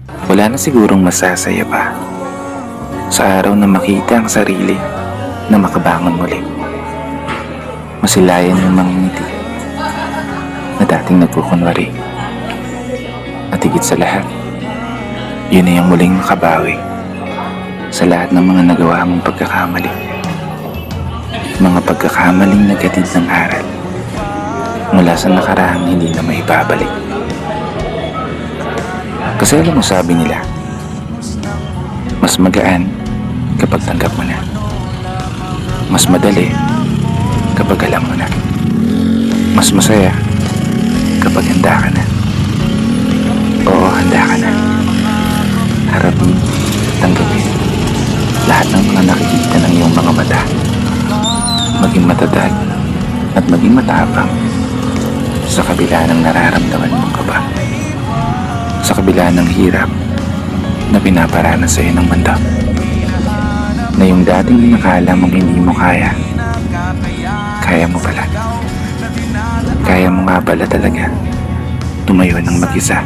Wala na sigurong masasaya pa sa araw na makita ang sarili na makabangon muli. Masilayan yung mga ngiti na dating nagkukunwari. At higit sa lahat, yun na yung muling makabawi sa lahat ng mga nagawa mong pagkakamali. Mga pagkakamaling naghatid ng aral mula sa nakaraang hindi na maibabalik. Kasi alam mo, sabi nila, mas magaan kapag tanggap mo na. Mas madali kapag alam mo na. Mas masaya kapag handa ka na. Oo, handa ka na. Harapin, tanggapin lahat ng mga nakikita ng iyong mga mata. Maging matatag at maging matapang sa kabila ng nararamdaman mong kaba. Sa kabila ng hirap na pinaparanas sa iyo ng mundo. Na yung dating nakala mong hindi mo kaya, kaya mo pala. Kaya mo nga pala talaga tumayo ng mag-isa.